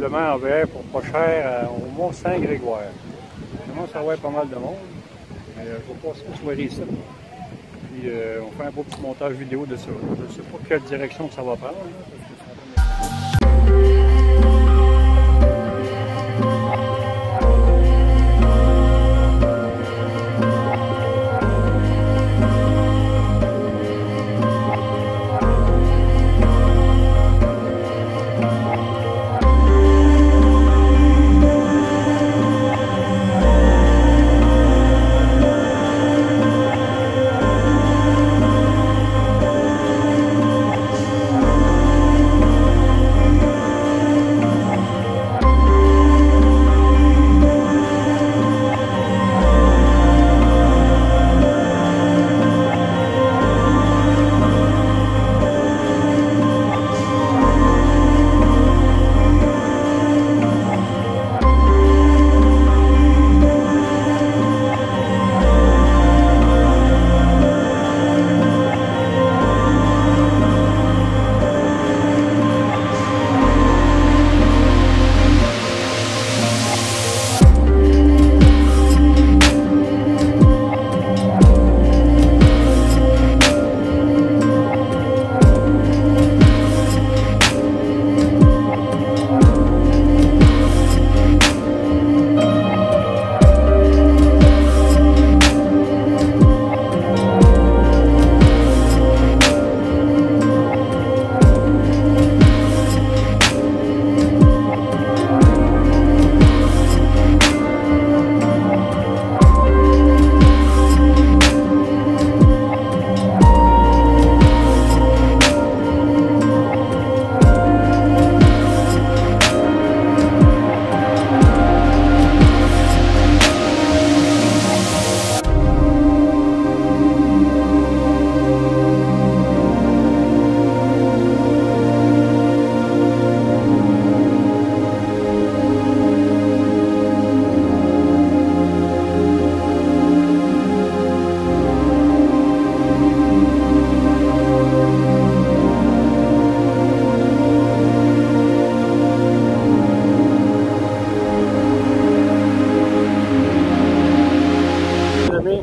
rassemblement en VR pour pas cher au mont st-Grégoire. Je commence à avoir pas mal de monde. Mais je vais passer une soirée ici. Puis on fait un beau petit montage vidéo de ça. Je ne sais pas quelle direction ça va prendre.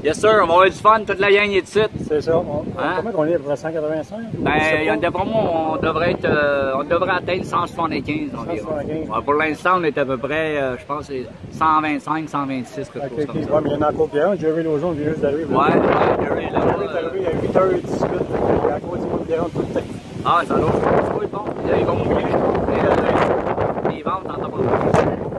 Yes sir, on va avoir du fun, toute la gang est ici. C'est ça. Comment on est à peu près 185? Ben, d'après moi, on devrait atteindre 175 environ. Ouais, pour l'instant, on est à peu près, je pense, 125, 126, quelque chose comme ça. Ouais, mais il y en a encore qui a Jerry Lozon vient juste d'arriver. Ouais, Jerry là. Il est arrivé à 8h18, il y a encore du monde qui rentre tout le temps. Ah, ça doit être bon. Ils vont mouiller. Les ventes, t'entends pas.